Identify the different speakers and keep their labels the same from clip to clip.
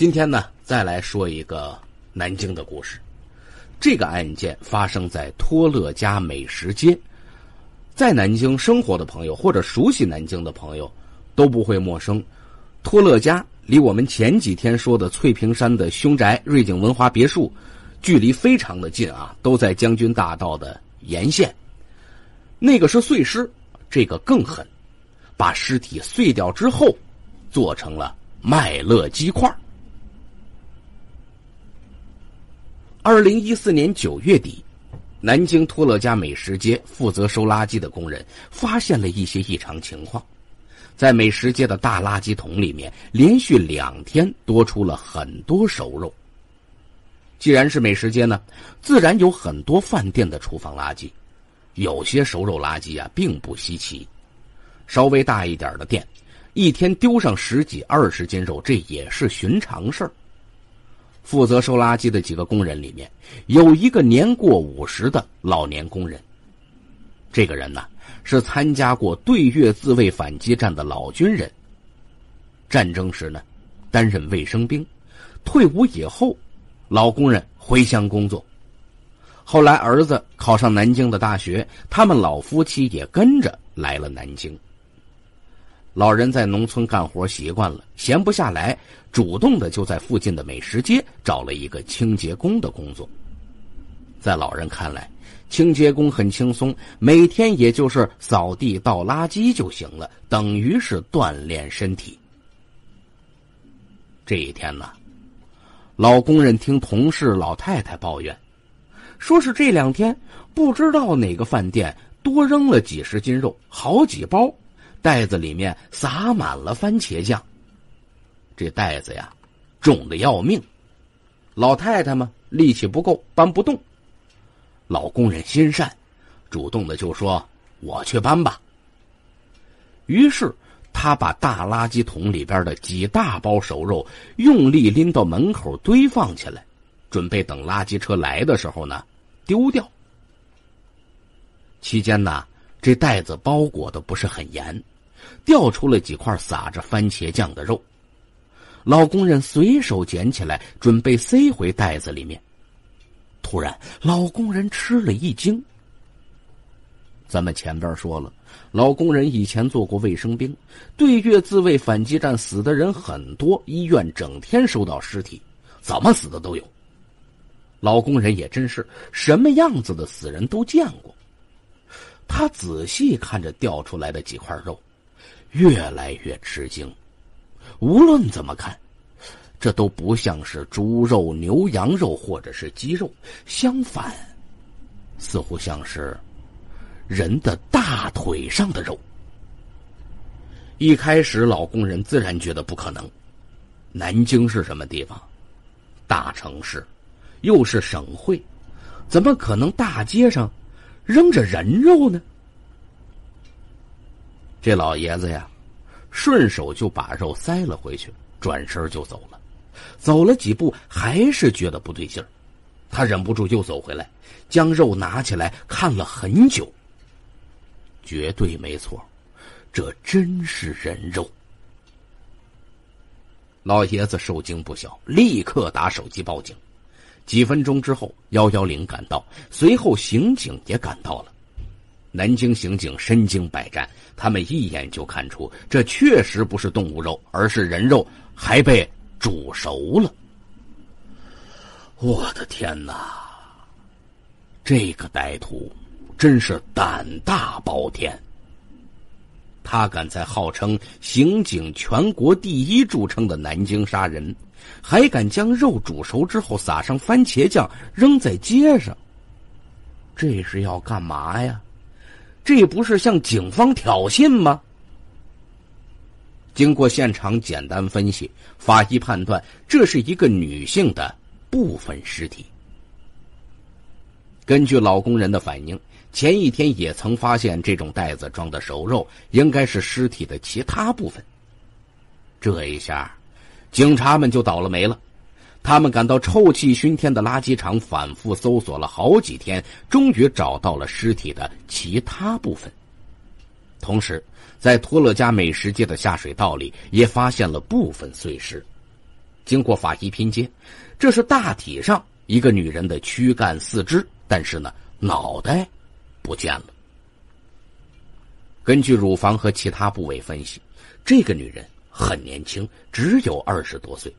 Speaker 1: 今天呢，再来说一个南京的故事。这个案件发生在托乐家美食街，在南京生活的朋友或者熟悉南京的朋友都不会陌生。托乐家离我们前几天说的翠屏山的凶宅瑞景文华别墅距离非常的近啊，都在将军大道的沿线。那个是碎尸，这个更狠，把尸体碎掉之后做成了麦乐鸡块。2014年9月底，南京托乐家美食街负责收垃圾的工人发现了一些异常情况，在美食街的大垃圾桶里面连续2天多出了很多熟肉。既然是美食街呢，自然有很多饭店的厨房垃圾，有些熟肉垃圾啊并不稀奇，稍微大一点的店一天丢上10几20斤肉，这也是寻常事儿。负责收垃圾的几个工人里面，有一个年过50的老年工人。这个人呢，是参加过对越自卫反击战的老军人。战争时呢，担任卫生兵，退伍以后，老工人回乡工作。后来儿子考上南京的大学，他们老夫妻也跟着来了南京。老人在农村干活习惯了，闲不下来，主动的就在附近的美食街找了一个清洁工的工作。在老人看来，清洁工很轻松，每天也就是扫地倒垃圾就行了，等于是锻炼身体。这一天呢，老工人听同事老太太抱怨，说是这2天不知道哪个饭店多扔了几十斤肉，好几包，袋子里面撒满了番茄酱。这袋子呀，重得要命，老太太嘛，力气不够，搬不动。老工人心善，主动的就说：“我去搬吧。”于是他把大垃圾桶里边的几大包熟肉用力拎到门口堆放起来，准备等垃圾车来的时候呢，丢掉。期间呢，这袋子包裹的不是很严，掉出了几块撒着番茄酱的肉。老工人随手捡起来，准备塞回袋子里面。突然，老工人吃了一惊。咱们前边说了，老工人以前做过卫生兵，对越自卫反击战死的人很多，医院整天收到尸体，怎么死的都有。老工人也真是什么样子的死人都见过。他仔细看着掉出来的几块肉，越来越吃惊。无论怎么看，这都不像是猪肉、牛羊肉或者是鸡肉，相反，似乎像是人的大腿上的肉。一开始老工人自然觉得不可能，南京是什么地方？大城市，又是省会，怎么可能大街上扔着人肉呢？这老爷子呀，顺手就把肉塞了回去，转身就走了。走了几步，还是觉得不对劲儿，他忍不住又走回来，将肉拿起来看了很久。绝对没错，这真是人肉。老爷子受惊不小，立刻打手机报警。几分钟之后，110赶到，随后刑警也赶到了。南京刑警身经百战，他们一眼就看出这确实不是动物肉，而是人肉，还被煮熟了。我的天哪，这个歹徒真是胆大包天。他敢在号称刑警全国第1著称的南京杀人，还敢将肉煮熟之后撒上番茄酱扔在街上，这是要干嘛呀？这不是向警方挑衅吗？经过现场简单分析，法医判断这是一个女性的部分尸体。根据老工人的反应，前一天也曾发现这种袋子装的熟肉，应该是尸体的其他部分。这一下，警察们就倒了霉了。他们赶到臭气熏天的垃圾场，反复搜索了好几天，终于找到了尸体的其他部分。同时，在托乐家美食街的下水道里也发现了部分碎尸。经过法医拼接，这是大体上一个女人的躯干四肢，但是呢，脑袋不见了。根据乳房和其他部位分析，这个女人很年轻，只有20多岁，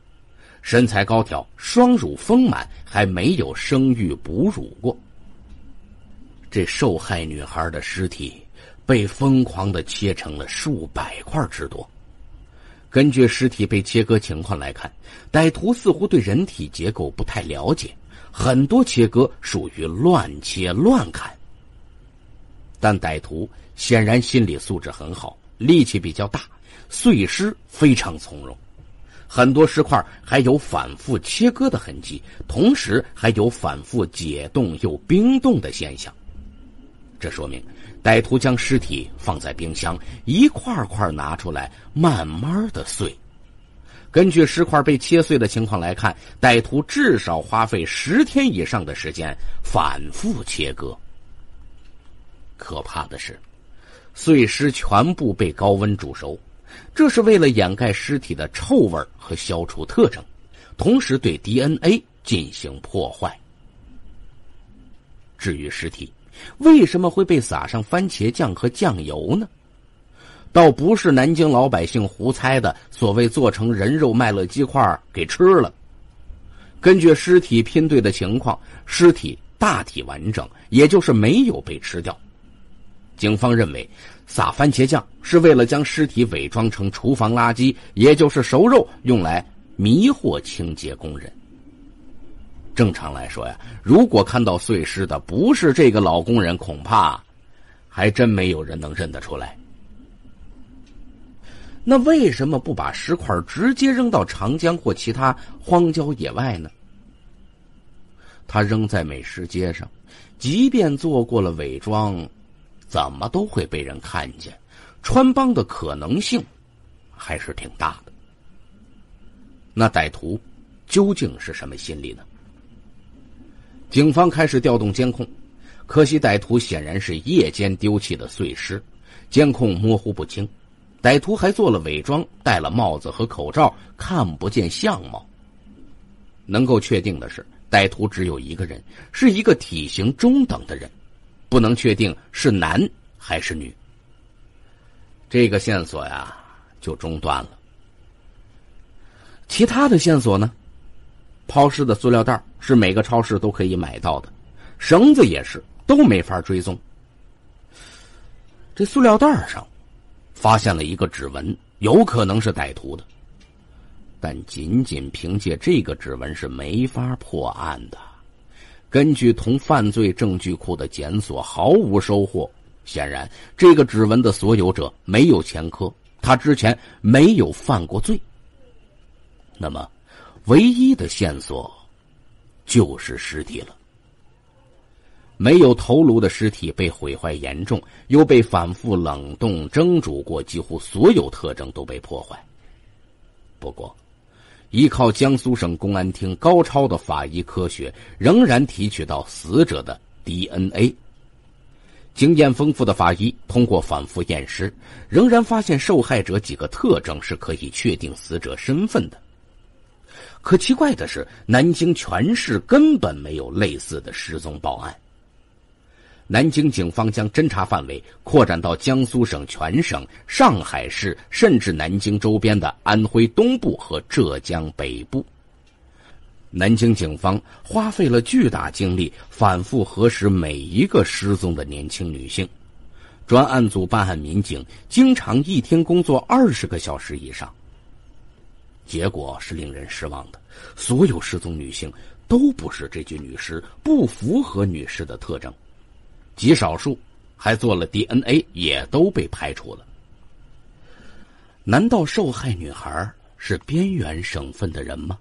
Speaker 1: 身材高挑，双乳丰满，还没有生育哺乳过。这受害女孩的尸体被疯狂地切成了数百块之多。根据尸体被切割情况来看，歹徒似乎对人体结构不太了解，很多切割属于乱切乱砍。但歹徒显然心理素质很好，力气比较大，碎尸非常从容。很多尸块还有反复切割的痕迹，同时还有反复解冻又冰冻的现象。这说明歹徒将尸体放在冰箱，一块块拿出来慢慢的碎。根据尸块被切碎的情况来看，歹徒至少花费10天以上的时间反复切割。可怕的是，碎尸全部被高温煮熟，这是为了掩盖尸体的臭味和消除特征，同时对 DNA 进行破坏。至于尸体为什么会被撒上番茄酱和酱油呢？倒不是南京老百姓胡猜的，所谓做成人肉麦乐鸡块给吃了。根据尸体拼对的情况，尸体大体完整，也就是没有被吃掉。警方认为撒番茄酱是为了将尸体伪装成厨房垃圾，也就是熟肉，用来迷惑清洁工人。正常来说呀，如果看到碎尸的不是这个老工人，恐怕还真没有人能认得出来。那为什么不把尸块直接扔到长江或其他荒郊野外呢？他扔在美食街上，即便做过了伪装，怎么都会被人看见，穿帮的可能性还是挺大的。那歹徒究竟是什么心理呢？警方开始调动监控，可惜歹徒显然是夜间丢弃的碎尸，监控模糊不清。歹徒还做了伪装，戴了帽子和口罩，看不见相貌。能够确定的是，歹徒只有一个人，是一个体型中等的人，不能确定是男还是女。这个线索呀，就中断了。其他的线索呢？抛尸的塑料袋是每个超市都可以买到的，绳子也是，都没法追踪。这塑料袋上发现了一个指纹，有可能是歹徒的，但仅仅凭借这个指纹是没法破案的。根据同犯罪证据库的检索，毫无收获。显然，这个指纹的所有者没有前科，他之前没有犯过罪。那么唯一的线索就是尸体了。没有头颅的尸体被毁坏严重，又被反复冷冻蒸煮过，几乎所有特征都被破坏。不过依靠江苏省公安厅高超的法医科学，仍然提取到死者的 DNA。 经验丰富的法医通过反复验尸，仍然发现受害者几个特征是可以确定死者身份的。可奇怪的是，南京全市根本没有类似的失踪报案。南京警方将侦查范围扩展到江苏省全省、上海市，甚至南京周边的安徽东部和浙江北部。南京警方花费了巨大精力，反复核实每一个失踪的年轻女性。专案组办案民警经常一天工作20个小时以上。结果是令人失望的，所有失踪女性都不是这具女尸，不符合女尸的特征，极少数还做了 DNA， 也都被排除了。难道受害女孩是边缘省份的人吗？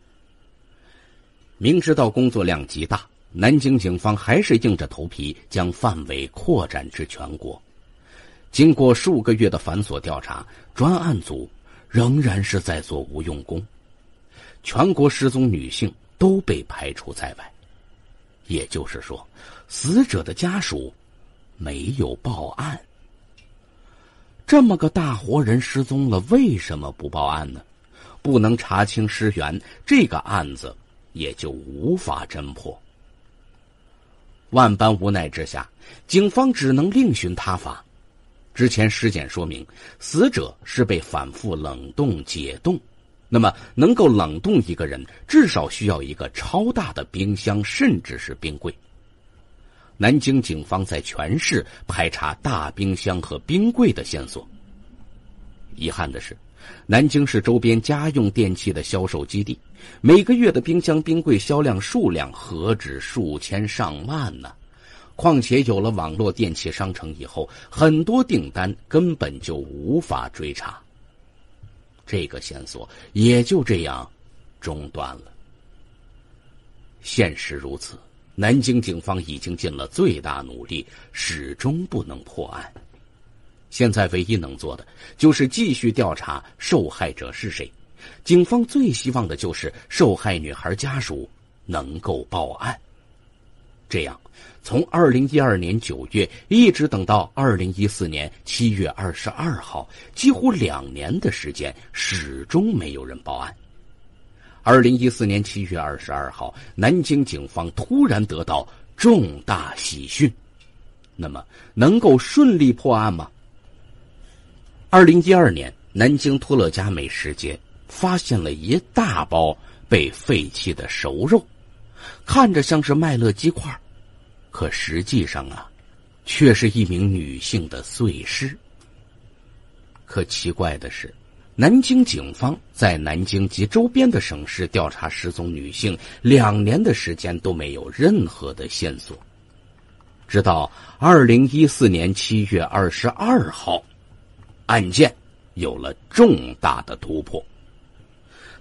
Speaker 1: 明知道工作量极大，南京警方还是硬着头皮将范围扩展至全国。经过数个月的繁琐调查，专案组仍然是在做无用功，全国失踪女性都被排除在外。也就是说，死者的家属没有报案。这么个大活人失踪了，为什么不报案呢？不能查清尸源，这个案子也就无法侦破。万般无奈之下，警方只能另寻他法。之前尸检说明，死者是被反复冷冻解冻，那么能够冷冻一个人，至少需要一个超大的冰箱，甚至是冰柜。南京警方在全市排查大冰箱和冰柜的线索。遗憾的是，南京市周边家用电器的销售基地，每个月的冰箱冰柜销量数量何止数千上万呢？况且有了网络电器商城以后，很多订单根本就无法追查。这个线索也就这样中断了。现实如此，南京警方已经尽了最大努力，始终不能破案。现在唯一能做的就是继续调查受害者是谁。警方最希望的就是受害女孩家属能够报案。这样，从2012年9月一直等到2014年7月22号，几乎2年的时间，始终没有人报案。2014年7月22号，南京警方突然得到重大喜讯。那么，能够顺利破案吗？2012年，南京托乐家美食街发现了一大包被废弃的熟肉，看着像是麦乐鸡块，可实际上却是一名女性的碎尸。可奇怪的是，南京警方在南京及周边的省市调查失踪女性2年的时间都没有任何的线索。直到2014年7月22号，案件有了重大的突破。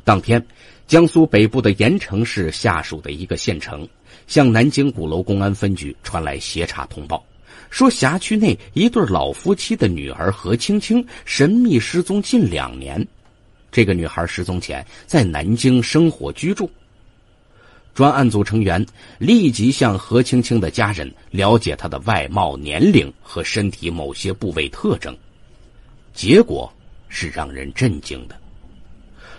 Speaker 1: 当天，江苏北部的盐城市下属的一个县城向南京鼓楼公安分局传来协查通报，说辖区内一对老夫妻的女儿何青青神秘失踪近2年。这个女孩失踪前在南京生活居住。专案组成员立即向何青青的家人了解她的外貌、年龄和身体某些部位特征。结果是让人震惊的，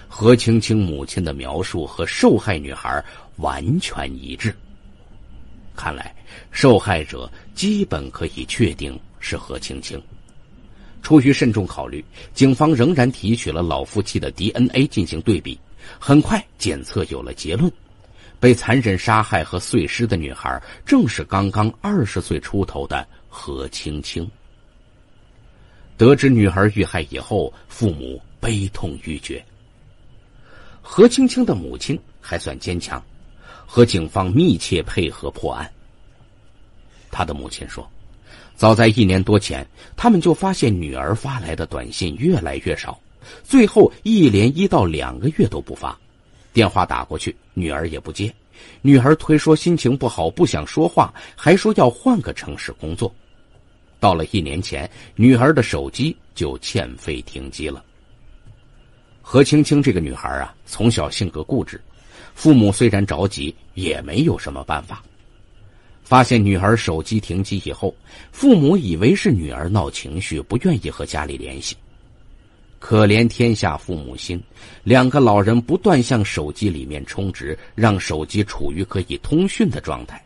Speaker 1: 何青青母亲的描述和受害女孩完全一致。看来受害者基本可以确定是何青青。出于慎重考虑，警方仍然提取了老夫妻的 DNA 进行对比，很快检测有了结论，被残忍杀害和碎尸的女孩正是刚刚20岁出头的何青青。得知女孩遇害以后，父母悲痛欲绝。何青青的母亲还算坚强，和警方密切配合破案。她的母亲说，早在1年多前，他们就发现女儿发来的短信越来越少，最后一连1到2个月都不发，电话打过去女儿也不接，女儿推说心情不好，不想说话，还说要换个城市工作。到了1年前，女儿的手机就欠费停机了。何青青这个女孩从小性格固执，父母虽然着急，也没有什么办法。发现女儿手机停机以后，父母以为是女儿闹情绪，不愿意和家里联系。可怜天下父母心，2个老人不断向手机里面充值，让手机处于可以通讯的状态。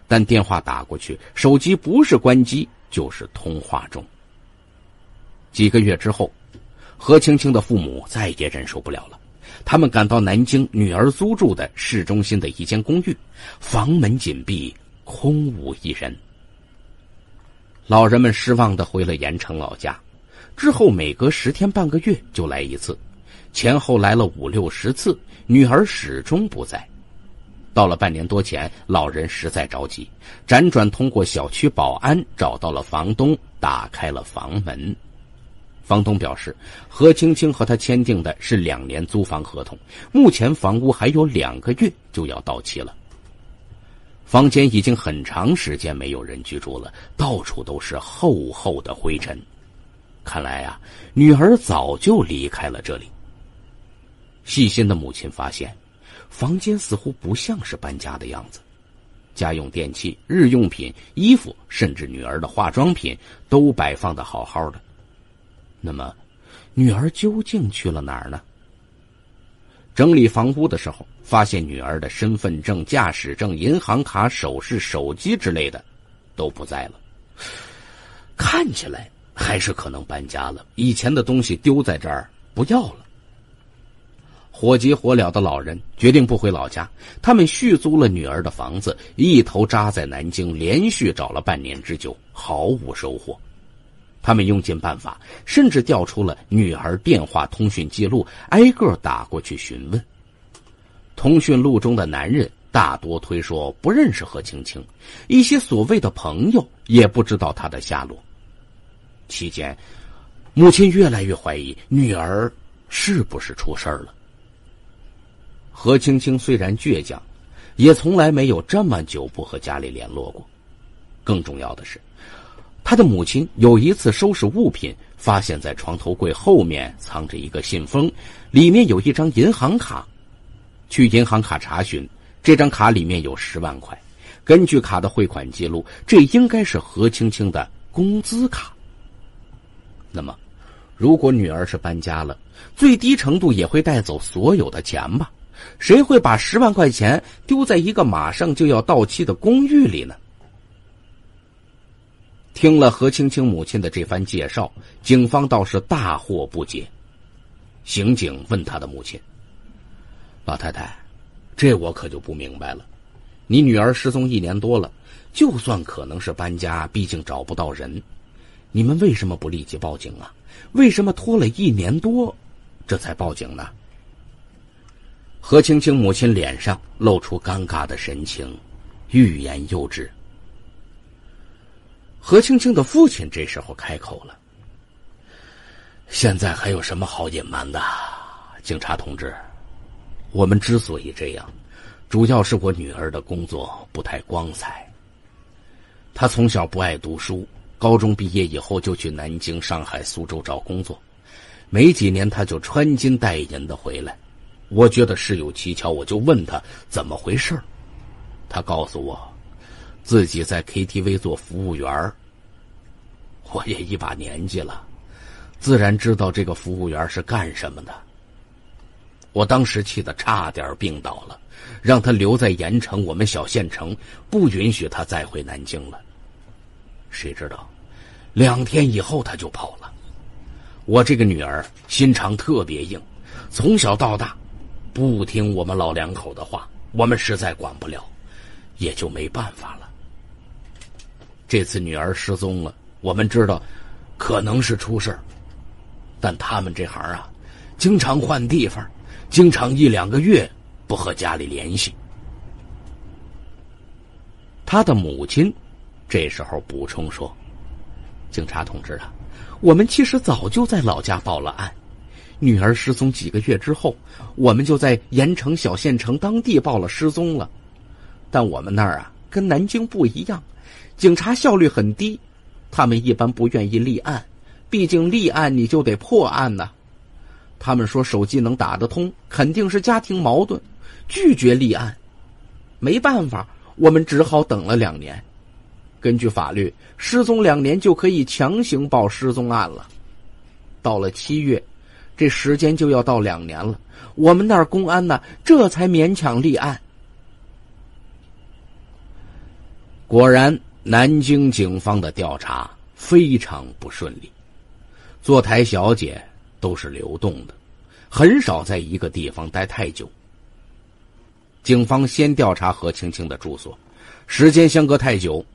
Speaker 1: 但电话打过去，手机不是关机就是通话中。几个月之后，何青青的父母再也忍受不了了，他们赶到南京女儿租住的市中心的一间公寓，房门紧闭，空无一人。老人们失望地回了盐城老家，之后每隔10天半个月就来一次，前后来了5、60次，女儿始终不在。到了半年多前，老人实在着急，辗转通过小区保安找到了房东，打开了房门。房东表示，何青青和他签订的是2年租房合同，目前房屋还有2个月就要到期了。房间已经很长时间没有人居住了，到处都是厚厚的灰尘。看来女儿早就离开了这里。细心的母亲发现，房间似乎不像是搬家的样子，家用电器、日用品、衣服，甚至女儿的化妆品都摆放得好好的。那么，女儿究竟去了哪儿呢？整理房屋的时候，发现女儿的身份证、驾驶证、银行卡、首饰、手机之类的都不在了。看起来还是可能搬家了，以前的东西丢在这儿不要了。火急火燎的老人决定不回老家，他们续租了女儿的房子，一头扎在南京，连续找了半年之久，毫无收获。他们用尽办法，甚至调出了女儿电话通讯记录，挨个打过去询问。通讯录中的男人大多推说不认识何青青，一些所谓的朋友也不知道她的下落。期间，母亲越来越怀疑女儿是不是出事了。何青青虽然倔强，也从来没有这么久不和家里联络过。更重要的是，他的母亲有一次收拾物品，发现在床头柜后面藏着一个信封，里面有一张银行卡。去银行卡查询，这张卡里面有10万块，根据卡的汇款记录，这应该是何青青的工资卡。那么，如果女儿是搬家了，最低程度也会带走所有的钱吧？谁会把10万块钱丢在一个马上就要到期的公寓里呢？听了何青青母亲的这番介绍，警方倒是大惑不解。刑警问他的母亲：“老太太，这我可就不明白了。你女儿失踪1年多了，就算可能是搬家，毕竟找不到人，你们为什么不立即报警啊？为什么拖了1年多，这才报警呢？”何青青母亲脸上露出尴尬的神情，欲言又止。何青青的父亲这时候开口了：“现在还有什么好隐瞒的？警察同志，我们之所以这样，主要是我女儿的工作不太光彩。她从小不爱读书，高中毕业以后就去南京、上海、苏州找工作，没几年她就穿金戴银的回来。我觉得事有蹊跷，我就问她怎么回事。她告诉我自己在 KTV 做服务员。我也一把年纪了，自然知道这个服务员是干什么的。我当时气得差点病倒了，让他留在盐城，我们小县城，不允许他再回南京了。谁知道2天以后他就跑了。我这个女儿心肠特别硬，从小到大不听我们老两口的话，我们实在管不了，也就没办法了。这次女儿失踪了，我们知道可能是出事，但他们这行啊，经常换地方，经常1、2个月不和家里联系。他的母亲这时候补充说：“警察同志啊，我们其实早就在老家报了案，女儿失踪几个月之后，我们就在盐城小县城当地报了失踪了。但我们那儿啊，跟南京不一样，警察效率很低，他们一般不愿意立案，毕竟立案你就得破案呢。他们说手机能打得通，肯定是家庭矛盾，拒绝立案。没办法，我们只好等了2年。根据法律，失踪2年就可以强行报失踪案了。到了7月，这时间就要到2年了，我们那儿公安呢，这才勉强立案。”果然，南京警方的调查非常不顺利。坐台小姐都是流动的，很少在一个地方待太久。警方先调查何青青的住所，时间相隔太久，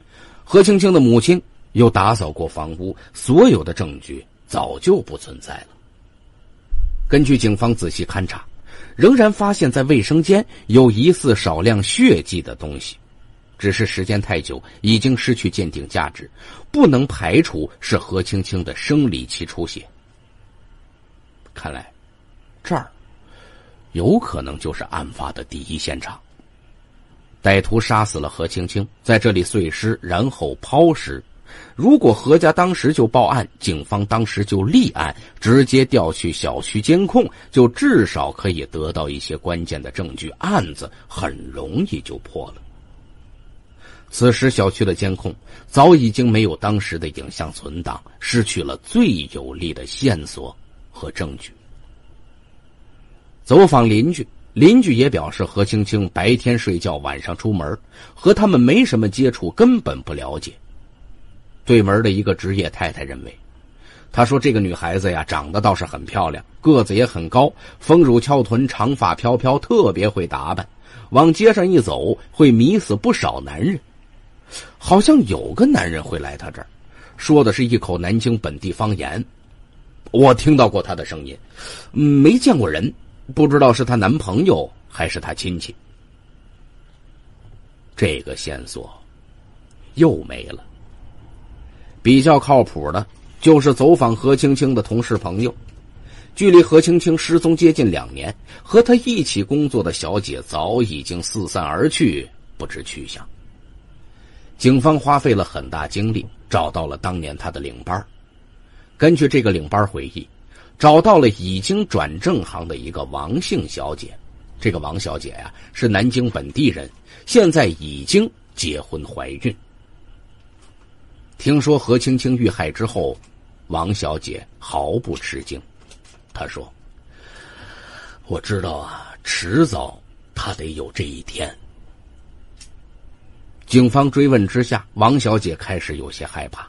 Speaker 1: 何青青的母亲又打扫过房屋，所有的证据早就不存在了。根据警方仔细勘查，仍然发现在卫生间有疑似少量血迹的东西，只是时间太久，已经失去鉴定价值，不能排除是何青青的生理期出血。看来这儿有可能就是案发的第一现场。歹徒杀死了何青青，在这里碎尸，然后抛尸。如果何家当时就报案，警方当时就立案，直接调取小区监控，就至少可以得到一些关键的证据，案子很容易就破了。此时小区的监控早已经没有当时的影像存档，失去了最有力的线索和证据。走访邻居，邻居也表示何青青白天睡觉，晚上出门，和他们没什么接触，根本不了解。对门的一个职业太太认为，她说这个女孩子呀，长得倒是很漂亮，个子也很高，丰乳翘臀，长发飘飘，特别会打扮，往街上一走会迷死不少男人。好像有个男人会来她这儿，说的是一口南京本地方言。我听到过她的声音，没见过人，不知道是她男朋友还是她亲戚。这个线索又没了。比较靠谱的就是走访何青青的同事朋友，距离何青青失踪接近2年，和她一起工作的小姐早已经四散而去，不知去向。警方花费了很大精力，找到了当年她的领班。根据这个领班回忆，找到了已经转正行的一个王姓小姐。这个王小姐呀，是南京本地人，现在已经结婚怀孕。听说何青青遇害之后，王小姐毫不吃惊。她说：“我知道啊，迟早她得有这一天。”警方追问之下，王小姐开始有些害怕。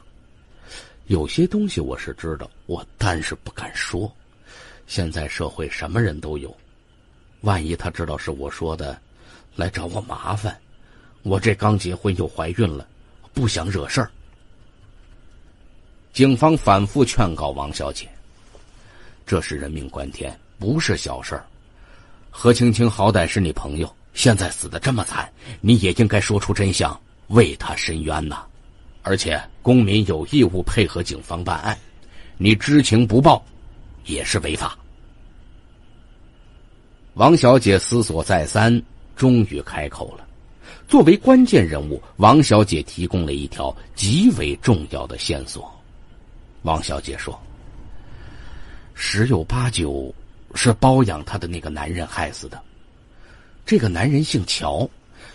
Speaker 1: 有些东西我是知道，但是不敢说。现在社会什么人都有，万一她知道是我说的，来找我麻烦。我这刚结婚又怀孕了，不想惹事儿。警方反复劝告王小姐，这是人命关天，不是小事儿。何青青好歹是你朋友，现在死得这么惨，你也应该说出真相，为她伸冤呐。而且公民有义务配合警方办案，你知情不报也是违法。王小姐思索再三，终于开口了。作为关键人物，王小姐提供了一条极为重要的线索。王小姐说，十有八九是包养她的那个男人害死的。这个男人姓乔，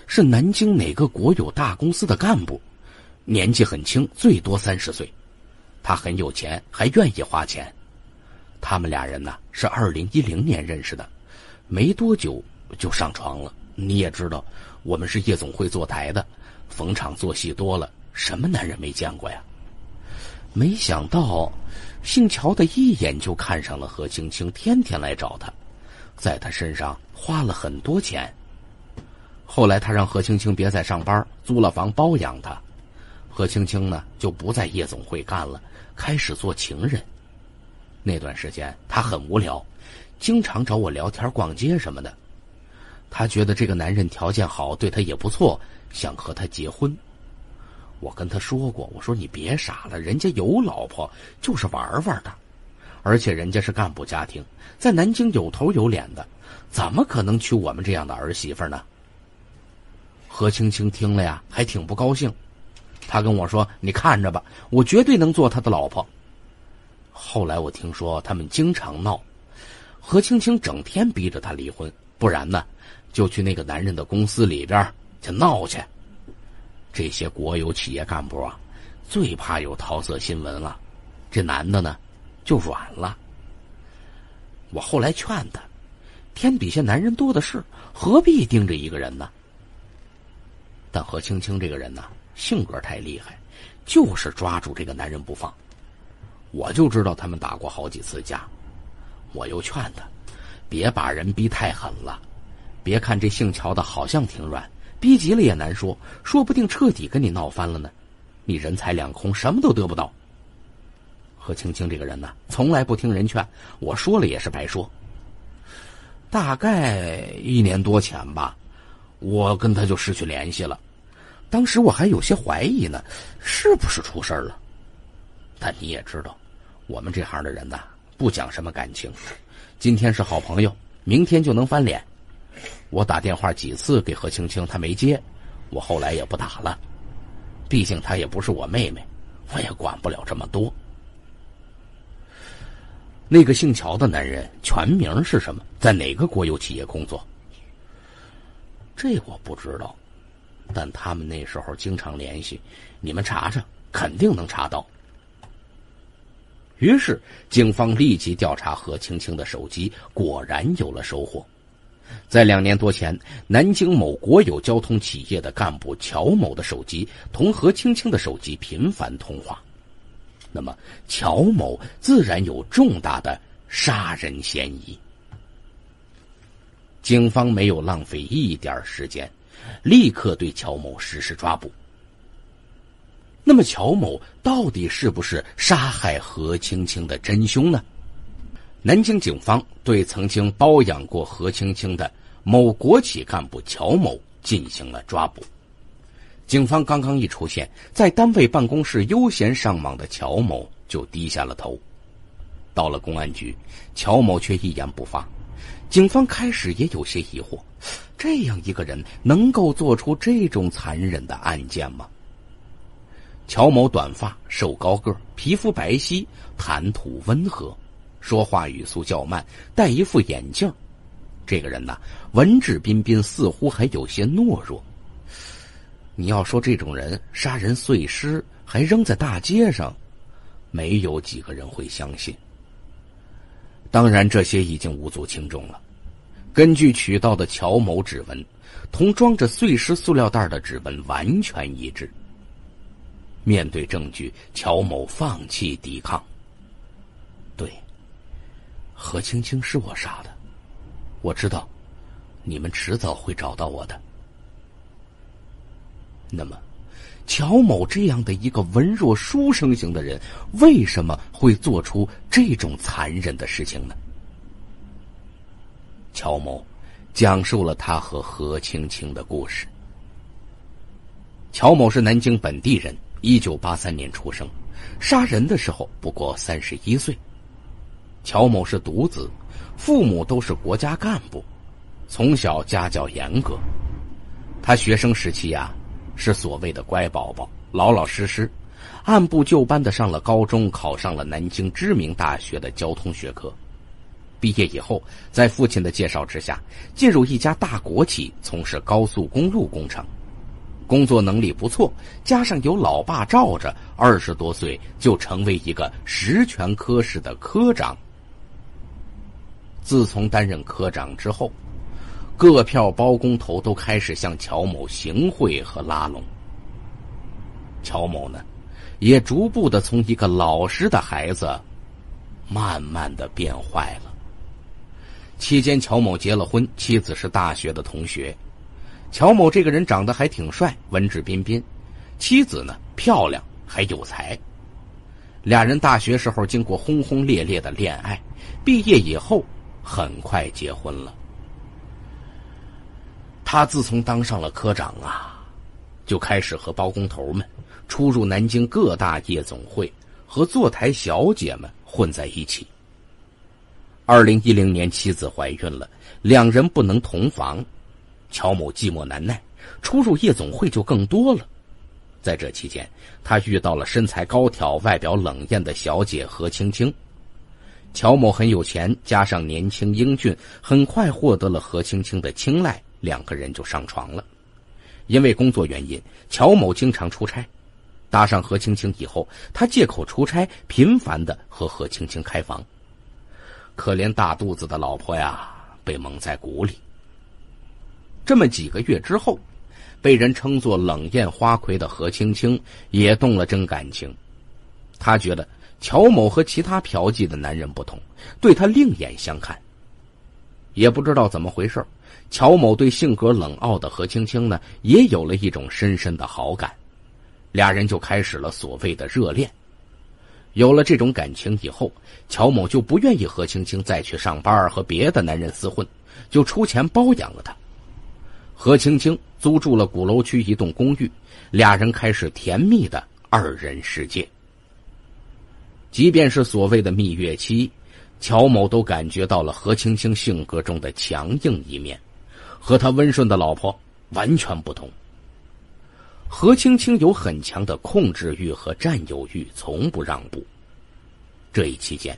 Speaker 1: 是南京哪个国有大公司的干部，年纪很轻，最多30岁。他很有钱，还愿意花钱。他们俩人呢，是2010年认识的，没多久就上床了。你也知道，我们是夜总会坐台的，逢场作戏多了，什么男人没见过呀？没想到姓乔的一眼就看上了何青青，天天来找他，在他身上花了很多钱。后来他让何青青别再上班，租了房包养他。何青青呢，就不在夜总会干了，开始做情人。那段时间他很无聊，经常找我聊天逛街什么的。他觉得这个男人条件好，对他也不错，想和他结婚。我跟他说过，我说你别傻了，人家有老婆，就是玩玩的。而且人家是干部家庭，在南京有头有脸的，怎么可能娶我们这样的儿媳妇呢？何青青听了呀，还挺不高兴。他跟我说，你看着吧，我绝对能做他的老婆。后来我听说他们经常闹，何青青整天逼着他离婚，不然呢就去那个男人的公司里边去闹去。这些国有企业干部啊，最怕有桃色新闻了，这男的呢就软了。我后来劝他，天底下男人多的是，何必盯着一个人呢？但何青青这个人呢，性格太厉害，就是抓住这个男人不放。我就知道他们打过好几次架，我又劝他别把人逼太狠了。别看这姓乔的好像挺软，逼急了也难说，说不定彻底跟你闹翻了呢，你人财两空，什么都得不到。何青青这个人呢，从来不听人劝，我说了也是白说。大概1年多前吧，我跟他就失去联系了。当时我还有些怀疑呢，是不是出事了？但你也知道，我们这行的人呢，不讲什么感情，今天是好朋友，明天就能翻脸。我打电话几次给何青青，她没接，我后来也不打了，毕竟她也不是我妹妹，我也管不了这么多。那个姓乔的男人全名是什么？在哪个国有企业工作？这我不知道，但他们那时候经常联系，你们查查，肯定能查到。于是警方立即调查何青青的手机，果然有了收获。在2年多前，南京某国有交通企业的干部乔某的手机同何青青的手机频繁通话，那么乔某自然有重大的杀人嫌疑。警方没有浪费一点时间，立刻对乔某实施抓捕。那么乔某到底是不是杀害何青青的真凶呢？南京警方对曾经包养过何青青的某国企干部乔某进行了抓捕。警方刚刚一出现，在单位办公室悠闲上网的乔某就低下了头。到了公安局，乔某却一言不发。警方开始也有些疑惑，这样一个人能够做出这种残忍的案件吗？乔某短发，瘦高个，皮肤白皙，谈吐温和，说话语速较慢，戴一副眼镜。这个人文质彬彬，似乎还有些懦弱。你要说这种人杀人碎尸还扔在大街上，没有几个人会相信。当然这些已经无足轻重了。根据取到的乔某指纹，同装着碎尸塑料袋的指纹完全一致。面对证据，乔某放弃抵抗。对，何青青是我杀的，我知道你们迟早会找到我的。那么乔某这样的一个文弱书生型的人，为什么会做出这种残忍的事情呢？乔某讲述了他和何青青的故事。乔某是南京本地人，1983年出生，杀人的时候不过31岁。乔某是独子，父母都是国家干部，从小家教严格。他学生时期是所谓的乖宝宝，老老实实，按部就班的上了高中，考上了南京知名大学的交通学科。毕业以后，在父亲的介绍之下，进入一家大国企从事高速公路工程。工作能力不错，加上有老爸罩着，20多岁就成为一个实权科室的科长。自从担任科长之后，各票包工头都开始向乔某行贿和拉拢。乔某呢，也逐步的从一个老实的孩子，慢慢的变坏了。期间乔某结了婚，妻子是大学的同学。乔某这个人长得还挺帅，文质彬彬，妻子呢漂亮还有才。俩人大学时候经过轰轰烈烈的恋爱，毕业以后很快结婚了。他自从当上了科长就开始和包工头们出入南京各大夜总会，和坐台小姐们混在一起。2010年妻子怀孕了，两人不能同房，乔某寂寞难耐，出入夜总会就更多了。在这期间，他遇到了身材高挑、外表冷艳的小姐何青青。乔某很有钱，加上年轻英俊，很快获得了何青青的青睐，两个人就上床了。因为工作原因，乔某经常出差。搭上何青青以后，他借口出差，频繁地和何青青开房。可怜大肚子的老婆被蒙在鼓里。这么几个月之后，被人称作冷艳花魁的何青青也动了真感情。他觉得乔某和其他嫖妓的男人不同，对他另眼相看。也不知道怎么回事，乔某对性格冷傲的何青青呢，也有了一种深深的好感。俩人就开始了所谓的热恋。有了这种感情以后，乔某就不愿意何青青再去上班和别的男人厮混，就出钱包养了他。何青青租住了鼓楼区一栋公寓，俩人开始甜蜜的二人世界。即便是所谓的蜜月期，乔某都感觉到了何青青性格中的强硬一面，和他温顺的老婆完全不同。何青青有很强的控制欲和占有欲，从不让步。这一期间，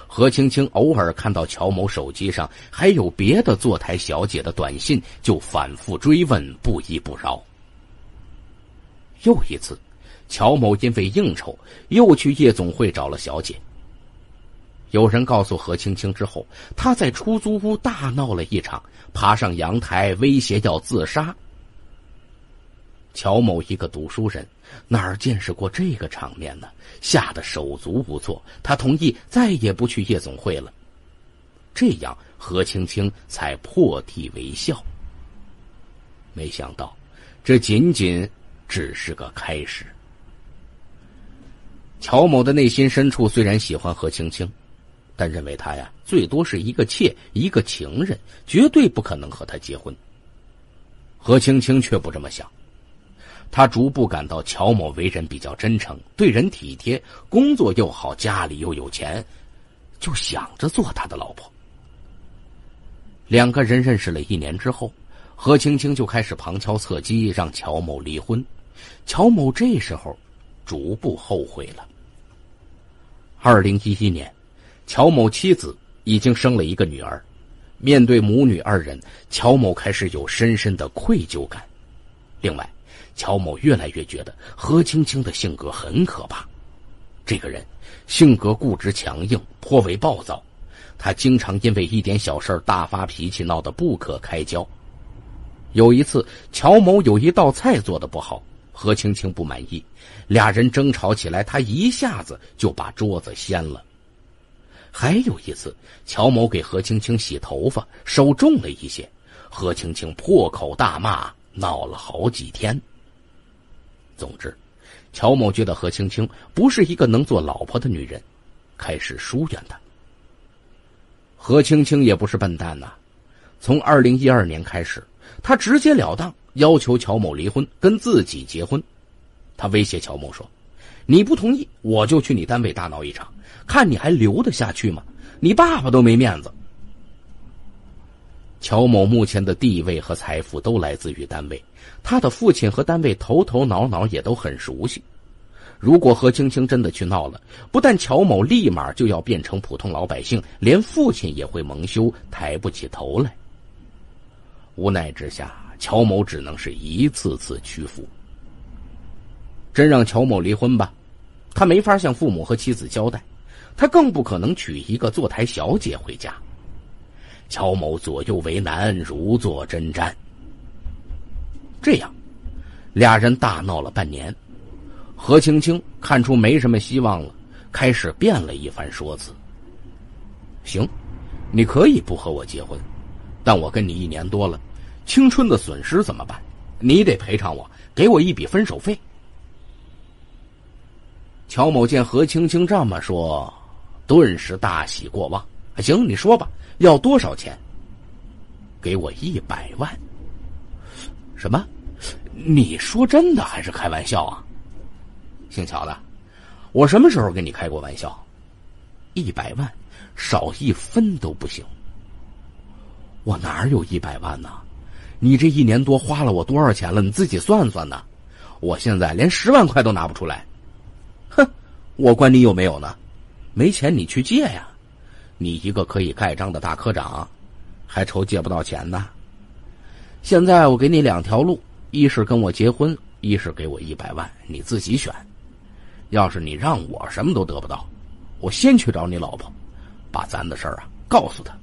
Speaker 1: 何青青偶尔看到乔某手机上还有别的坐台小姐的短信，就反复追问，不依不饶。又一次，乔某因为应酬又去夜总会找了小姐，有人告诉何青青之后，他在出租屋大闹了一场，爬上阳台威胁要自杀。乔某一个读书人，哪儿见识过这个场面呢？吓得手足无措，他同意再也不去夜总会了。这样何青青才破涕为笑。没想到这仅仅只是个开始。乔某的内心深处虽然喜欢何青青，但认为她呀最多是一个妾，一个情人，绝对不可能和她结婚。何青青却不这么想，她逐步感到乔某为人比较真诚，对人体贴，工作又好，家里又有钱，就想着做他的老婆。两个人认识了1年之后，何青青就开始旁敲侧击让乔某离婚。乔某这时候逐步后悔了。2011年，乔某妻子已经生了一个女儿，面对母女2人，乔某开始有深深的愧疚感。另外，乔某越来越觉得何青青的性格很可怕。这个人性格固执强硬，颇为暴躁，他经常因为一点小事大发脾气，闹得不可开交。有一次，乔某有一道菜做得不好，何青青不满意，俩人争吵起来，他一下子就把桌子掀了。还有一次，乔某给何青青洗头发，手重了一些，何青青破口大骂，闹了好几天。总之，乔某觉得何青青不是一个能做老婆的女人，开始疏远她。何青青也不是笨蛋呐，从2012年开始，她直截了当要求乔某离婚，跟自己结婚。她威胁乔某说，你不同意，我就去你单位大闹一场，看你还留得下去吗？你爸爸都没面子。乔某目前的地位和财富都来自于单位，他的父亲和单位头头脑脑也都很熟悉。如果何青青真的去闹了，不但乔某立马就要变成普通老百姓，连父亲也会蒙羞，抬不起头来。无奈之下，乔某只能是一次次屈服。真让乔某离婚吧，他没法向父母和妻子交代，他更不可能娶一个坐台小姐回家。乔某左右为难，如坐针毡。这样，俩人大闹了半年。何青青看出没什么希望了，开始变了一番说辞。行，你可以不和我结婚，但我跟你1年多了，青春的损失怎么办？你得赔偿我，给我一笔分手费。乔某见何青青这么说，顿时大喜过望。行，你说吧，要多少钱？给我100万。什么？你说真的还是开玩笑啊？姓乔的，我什么时候跟你开过玩笑？100万，少1分都不行。我哪有100万呢？你这1年多花了我多少钱了？你自己算算呢。我现在连10万块都拿不出来。哼，我管你有没有呢？没钱你去借呀。你一个可以盖章的大科长，还愁借不到钱呢？现在我给你2条路，一是跟我结婚，一是给我100万，你自己选。要是你让我什么都得不到，我先去找你老婆，把咱的事儿告诉他，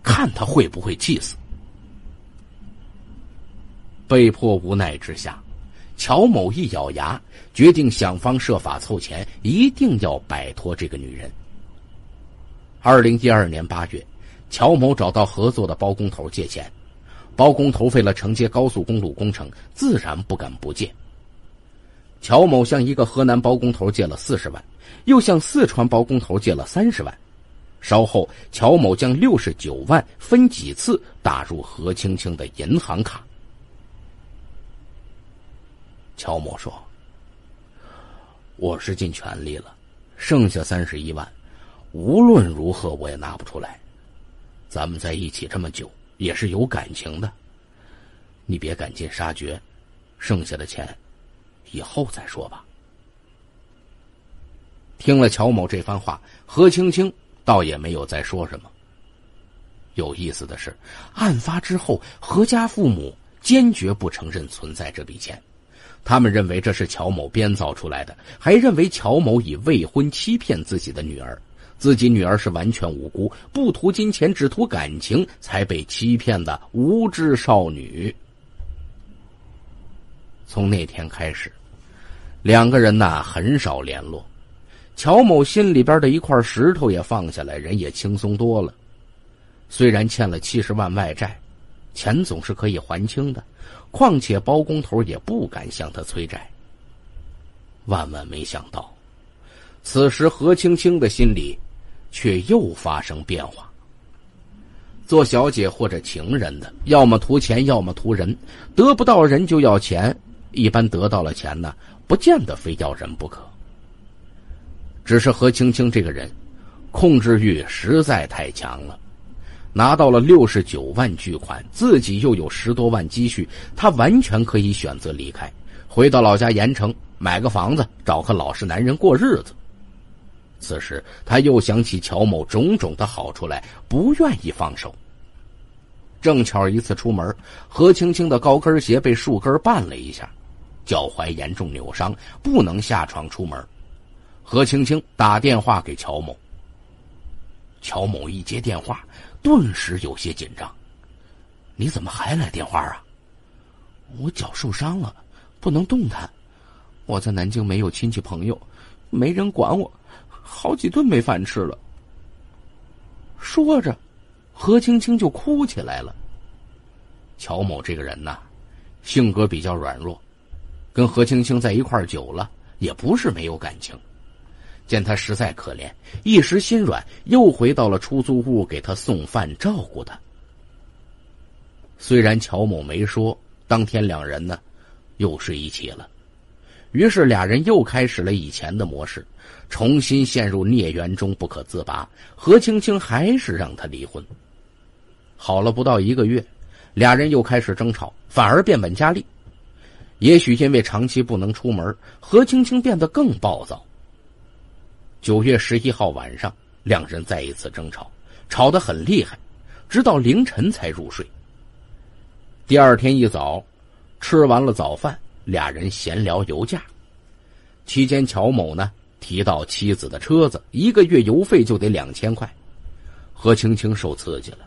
Speaker 1: 看他会不会气死。被迫无奈之下，乔某一咬牙，决定想方设法凑钱，一定要摆脱这个女人。2012年8月，乔某找到合作的包工头借钱，包工头为了承接高速公路工程，自然不敢不借。乔某向一个河南包工头借了40万，又向四川包工头借了30万。稍后，乔某将69万分几次打入何青青的银行卡。乔某说，我是尽全力了，剩下31万无论如何我也拿不出来。咱们在一起这么久，也是有感情的，你别赶尽杀绝，剩下的钱以后再说吧。听了乔某这番话，何青青倒也没有再说什么。有意思的是，案发之后，何家父母坚决不承认存在这笔钱，他们认为这是乔某编造出来的，还认为乔某以未婚欺骗自己的女儿，自己女儿是完全无辜，不图金钱只图感情，才被欺骗的无知少女。从那天开始，两个人呐很少联络。乔某心里边的一块石头也放下来，人也轻松多了。虽然欠了70万外债，钱总是可以还清的，况且包工头也不敢向他催债。万万没想到，此时何青青的心里却又发生变化。做小姐或者情人的，要么图钱，要么图人，得不到人就要钱，一般得到了钱呢，不见得非要人不可。只是何青青这个人控制欲实在太强了，拿到了69万巨款，自己又有10多万积蓄，他完全可以选择离开，回到老家盐城买个房子，找个老实男人过日子。此时他又想起乔某种种的好处来，不愿意放手。正巧一次出门，何青青的高跟鞋被树根绊了一下，脚踝严重扭伤，不能下床出门。何青青打电话给乔某，乔某一接电话，顿时有些紧张。你怎么还来电话啊？我脚受伤了，不能动弹。我在南京没有亲戚朋友，没人管我，好几顿没饭吃了。说着，何青青就哭起来了。乔某这个人呐，性格比较软弱，跟何青青在一块儿久了，也不是没有感情。见他实在可怜，一时心软，又回到了出租屋给他送饭照顾他。虽然乔某没说，当天两人呢又睡一起了。于是俩人又开始了以前的模式，重新陷入孽缘中不可自拔。何青青还是让他离婚。好了不到1个月，俩人又开始争吵，反而变本加厉。也许因为长期不能出门，何青青变得更暴躁。9月11号晚上，两人再一次争吵，吵得很厉害，直到凌晨才入睡。第二天一早，吃完了早饭，俩人闲聊油价。期间乔某呢提到妻子的车子1个月油费就得2000块。何青青受刺激了，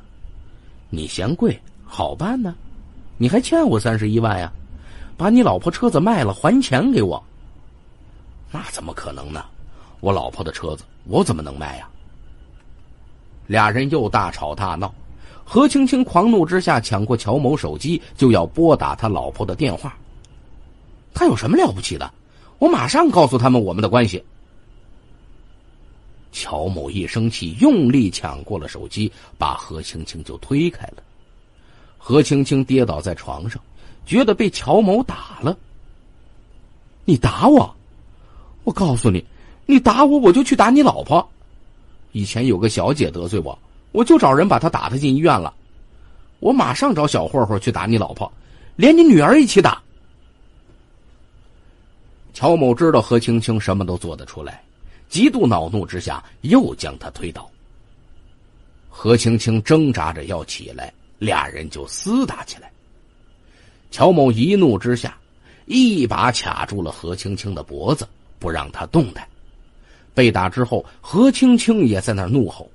Speaker 1: 你嫌贵好办呢，你还欠我31万呀，把你老婆车子卖了还钱给我。那怎么可能呢，我老婆的车子我怎么能卖呀？俩人又大吵大闹，何青青狂怒之下抢过乔某手机，就要拨打他老婆的电话。他有什么了不起的？我马上告诉他们我们的关系。乔某一生气，用力抢过了手机，把何青青就推开了。何青青跌倒在床上，觉得被乔某打了。你打我？我告诉你，你打我，我就去打你老婆。以前有个小姐得罪我，我就找人把她打她进医院了。我马上找小混混去打你老婆，连你女儿一起打。乔某知道何青青什么都做得出来，极度恼怒之下又将她推倒。何青青挣扎着要起来，俩人就厮打起来。乔某一怒之下，一把卡住了何青青的脖子，不让她动弹。被打之后，何青青也在那儿怒吼：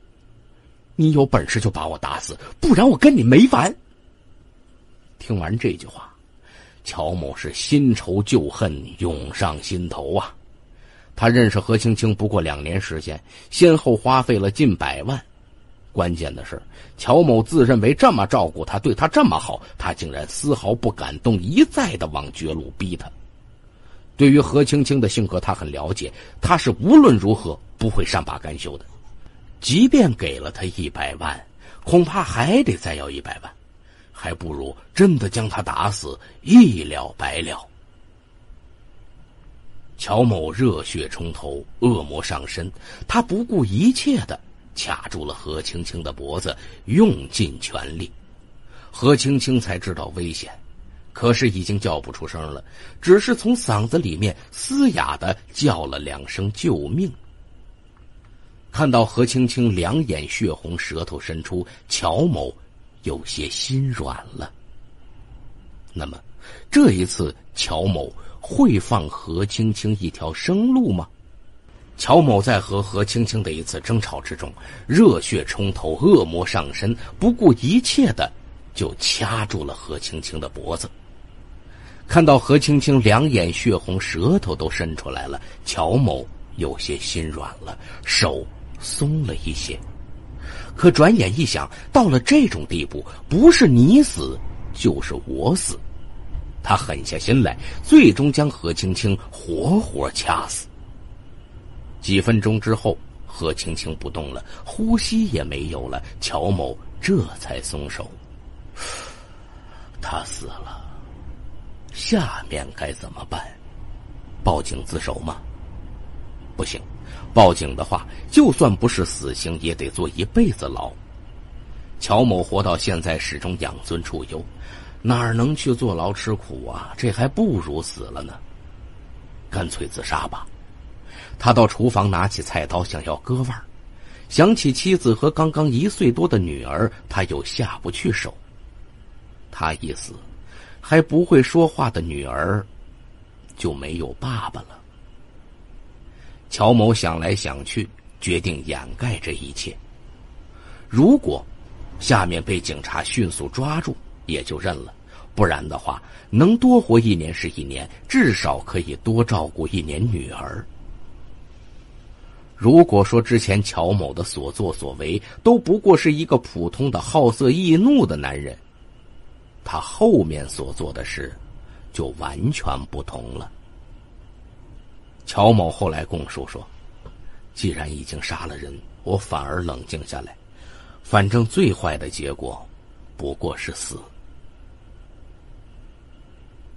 Speaker 1: 你有本事就把我打死，不然我跟你没完。听完这句话，乔某是新仇旧恨涌上心头啊。他认识何青青不过2年时间，先后花费了近100万。关键的是，乔某自认为这么照顾他，对他这么好，他竟然丝毫不感动，一再的往绝路逼他。对于何青青的性格他很了解，他是无论如何不会善罢甘休的。即便给了他100万，恐怕还得再要100万，还不如真的将他打死，一了百了。乔某热血冲头，恶魔上身，他不顾一切的卡住了何青青的脖子，用尽全力。何青青才知道危险，可是已经叫不出声了，只是从嗓子里面嘶哑的叫了2声救命。看到何青青两眼血红，舌头伸出，乔某有些心软了。那么这一次乔某会放何青青一条生路吗？乔某在和何青青的一次争吵之中，热血冲头，恶魔上身，不顾一切的就掐住了何青青的脖子。看到何青青两眼血红，舌头都伸出来了，乔某有些心软了，手松了一些。可转眼一想，到了这种地步，不是你死就是我死。他狠下心来，最终将何青青活活掐死。几分钟之后，何青青不动了，呼吸也没有了，乔某这才松手。他死了，下面该怎么办？报警自首吗？不行，报警的话，就算不是死刑，也得坐一辈子牢。乔某活到现在始终养尊处优，哪能去坐牢吃苦啊？这还不如死了呢。干脆自杀吧。他到厨房拿起菜刀想要割腕，想起妻子和刚刚1岁多的女儿，他又下不去手。他一死，还不会说话的女儿就没有爸爸了。乔某想来想去，决定掩盖这一切。如果下面被警察迅速抓住，也就认了，不然的话，能多活1年是1年，至少可以多照顾1年女儿。如果说之前乔某的所作所为都不过是一个普通的好色易怒的男人，他后面所做的事就完全不同了。乔某后来供述说，既然已经杀了人，我反而冷静下来，反正最坏的结果不过是死。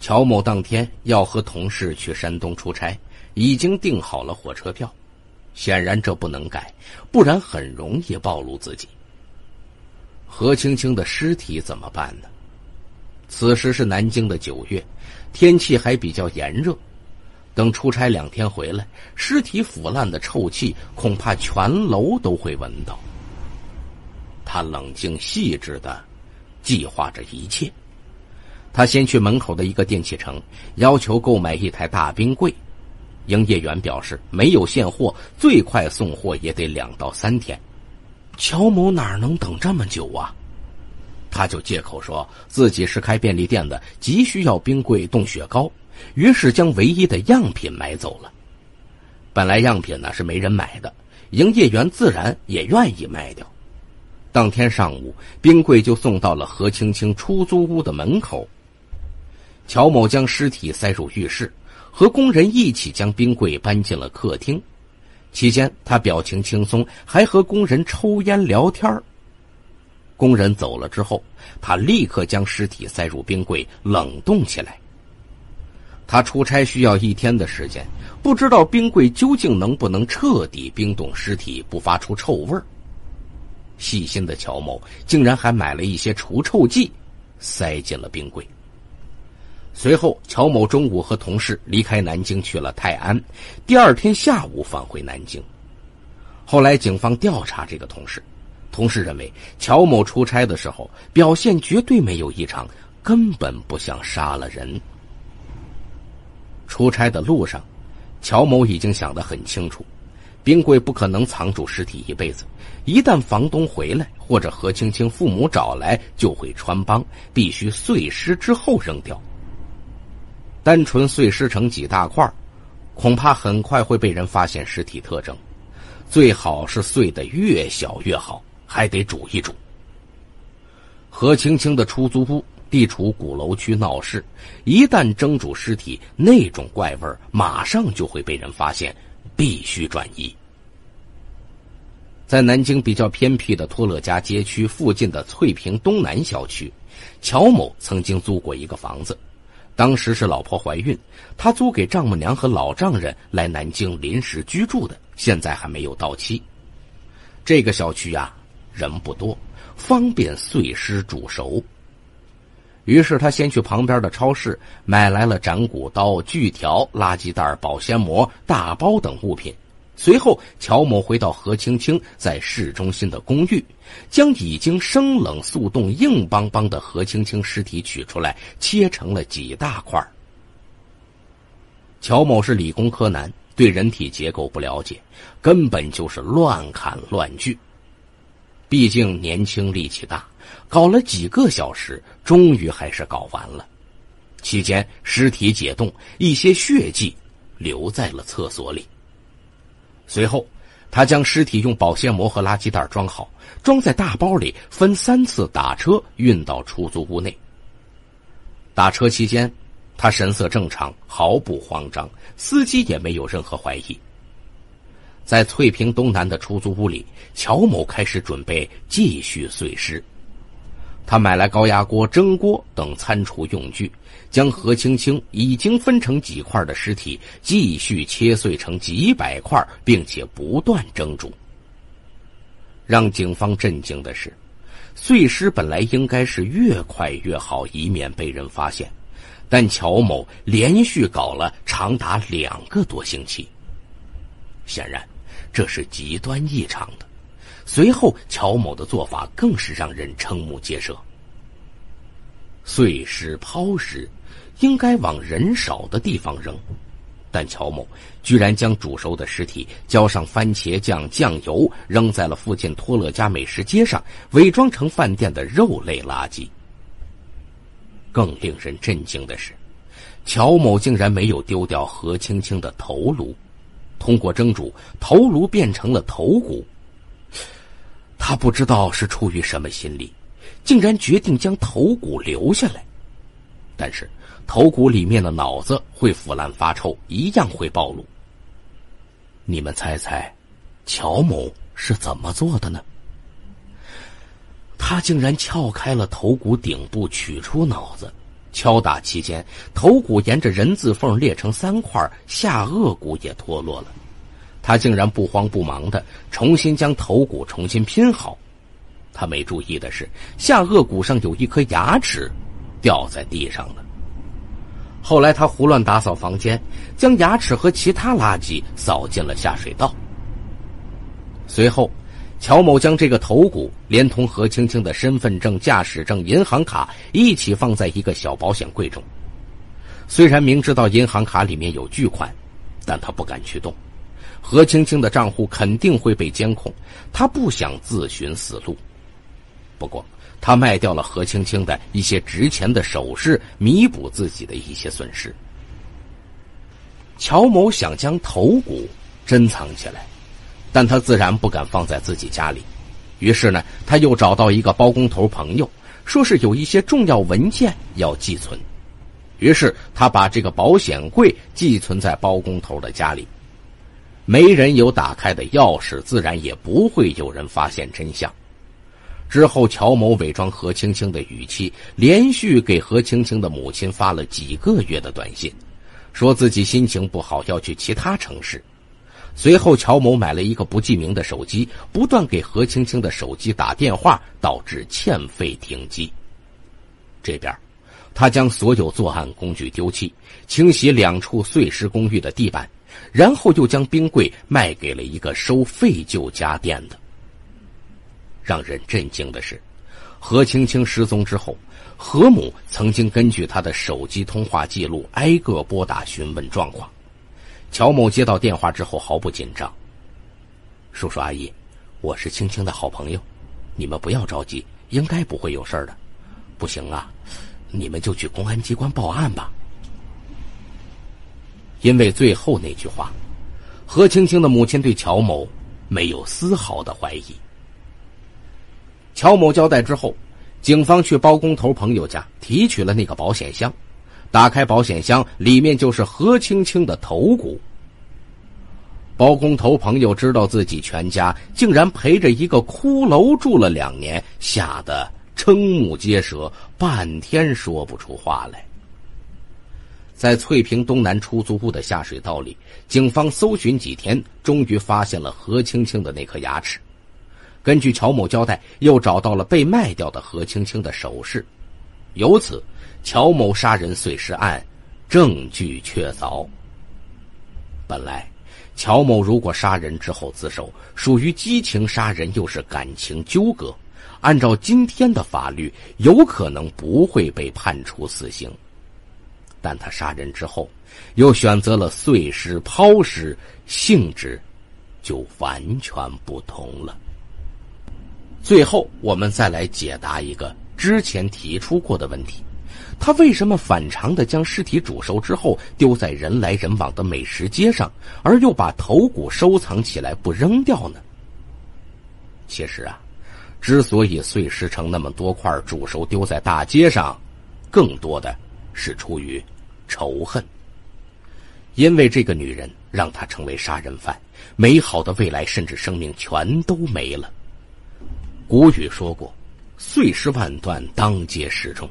Speaker 1: 乔某当天要和同事去山东出差，已经订好了火车票，显然这不能改，不然很容易暴露自己。何青青的尸体怎么办呢？此时是南京的9月，天气还比较炎热，等出差2天回来，尸体腐烂的臭气恐怕全楼都会闻到。他冷静细致地计划着一切。他先去门口的一个电器城，要求购买一台大冰柜。营业员表示没有现货，最快送货也得2到3天。乔某哪能等这么久啊？他就借口说自己是开便利店的，急需要冰柜冻雪糕，于是将唯一的样品买走了。本来样品呢是没人买的，营业员自然也愿意卖掉。当天上午，冰柜就送到了何青青出租屋的门口。乔某将尸体塞入浴室，和工人一起将冰柜搬进了客厅。期间他表情轻松，还和工人抽烟聊天。工人走了之后，他立刻将尸体塞入冰柜冷冻起来。他出差需要1天的时间，不知道冰柜究竟能不能彻底冰冻尸体，不发出臭味。细心的乔某竟然还买了一些除臭剂，塞进了冰柜。随后乔某中午和同事离开南京去了泰安，第2天下午返回南京。后来警方调查这个同事，同事认为乔某出差的时候表现绝对没有异常，根本不像杀了人。出差的路上，乔某已经想得很清楚，冰柜不可能藏住尸体一辈子，一旦房东回来或者何青青父母找来，就会穿帮，必须碎尸之后扔掉。单纯碎尸成几大块，恐怕很快会被人发现尸体特征，最好是碎得越小越好，还得煮一煮。何青青的出租屋地处鼓楼区闹市，一旦蒸煮尸体，那种怪味马上就会被人发现，必须转移。在南京比较偏僻的托乐家街区附近的翠屏东南小区，乔某曾经租过一个房子，当时是老婆怀孕，他租给丈母娘和老丈人来南京临时居住的，现在还没有到期。这个小区啊，人不多，方便碎尸煮熟。于是他先去旁边的超市买来了斩骨刀、锯条、垃圾袋、保鲜膜、大包等物品。随后乔某回到何青青在市中心的公寓，将已经生冷速冻硬邦邦的何青青尸体取出来，切成了几大块。乔某是理工科男，对人体结构不了解，根本就是乱砍乱锯。毕竟年轻力气大，搞了几个小时，终于还是搞完了。期间尸体解冻，一些血迹留在了厕所里。随后他将尸体用保鲜膜和垃圾袋装好，装在大包里，分3次打车运到出租屋内。打车期间他神色正常，毫不慌张，司机也没有任何怀疑。在翠屏东南的出租屋里，乔某开始准备继续碎尸。他买来高压锅、蒸锅等餐厨用具，将何青青已经分成几块的尸体继续切碎成几百块，并且不断蒸煮。让警方震惊的是，碎尸本来应该是越快越好，以免被人发现，但乔某连续搞了长达2个多星期。显然这是极端异常的。随后乔某的做法更是让人瞠目结舌。碎尸抛尸应该往人少的地方扔，但乔某居然将煮熟的尸体浇上番茄酱、酱油，扔在了附近托乐家美食街上，伪装成饭店的肉类垃圾。更令人震惊的是，乔某竟然没有丢掉何青青的头颅，通过蒸煮，头颅变成了头骨。他不知道是出于什么心理，竟然决定将头骨留下来。但是头骨里面的脑子会腐烂发臭，一样会暴露。你们猜猜乔某是怎么做的呢？他竟然撬开了头骨顶部，取出脑子。敲打期间，头骨沿着人字缝裂成3块，下颚骨也脱落了。他竟然不慌不忙地重新将头骨重新拼好。他没注意的是，下颚骨上有一颗牙齿掉在地上了。后来他胡乱打扫房间，将牙齿和其他垃圾扫进了下水道。随后乔某将这个头骨连同何青青的身份证、驾驶证、银行卡一起放在一个小保险柜中。虽然明知道银行卡里面有巨款，但他不敢去动。何青青的账户肯定会被监控，他不想自寻死路。不过他卖掉了何青青的一些值钱的首饰，弥补自己的一些损失。乔某想将头骨珍藏起来，但他自然不敢放在自己家里。于是呢，他又找到一个包工头朋友，说是有一些重要文件要寄存。于是他把这个保险柜寄存在包工头的家里。没人有打开的钥匙，自然也不会有人发现真相。之后乔某伪装何青青的语气，连续给何青青的母亲发了几个月的短信，说自己心情不好，要去其他城市。随后乔某买了一个不记名的手机，不断给何青青的手机打电话，导致欠费停机。这边他将所有作案工具丢弃，清洗2处碎尸公寓的地板，然后又将冰柜卖给了一个收废旧家电的。让人震惊的是，何青青失踪之后，何母曾经根据她的手机通话记录挨个拨打询问状况。乔某接到电话之后毫不紧张：“叔叔阿姨，我是青青的好朋友，你们不要着急，应该不会有事的。不行啊，你们就去公安机关报案吧。”因为最后那句话，何青青的母亲对乔某没有丝毫的怀疑。乔某交代之后，警方去包工头朋友家提取了那个保险箱，打开保险箱，里面就是何青青的头骨。包工头朋友知道自己全家竟然陪着一个骷髅住了2年，吓得瞠目结舌，半天说不出话来。在翠屏东南出租屋的下水道里，警方搜寻几天，终于发现了何青青的那颗牙齿。根据乔某交代，又找到了被卖掉的何青青的首饰。由此，乔某杀人碎尸案证据确凿。本来乔某如果杀人之后自首，属于激情杀人，又是感情纠葛，按照今天的法律，有可能不会被判处死刑。但他杀人之后又选择了碎尸抛尸，性质就完全不同了。最后我们再来解答一个之前提出过的问题，他为什么反常地将尸体煮熟之后丢在人来人往的美食街上，而又把头骨收藏起来不扔掉呢？其实啊，之所以碎尸成那么多块煮熟丢在大街上，更多的是出于仇恨。因为这个女人让他成为杀人犯，美好的未来甚至生命全都没了。古语说过，碎尸万段，当街示众。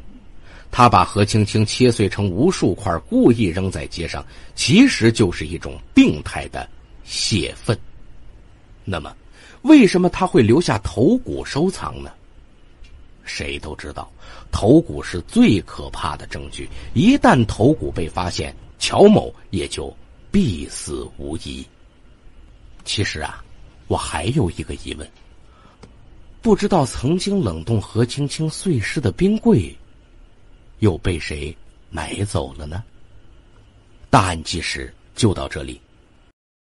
Speaker 1: 他把何青青切碎成无数块，故意扔在街上，其实就是一种病态的泄愤。那么为什么他会留下头骨收藏呢？谁都知道，头骨是最可怕的证据，一旦头骨被发现，乔某也就必死无疑。其实啊，我还有一个疑问，不知道曾经冷冻何青青碎尸的冰柜又被谁买走了呢？大案纪实就到这里，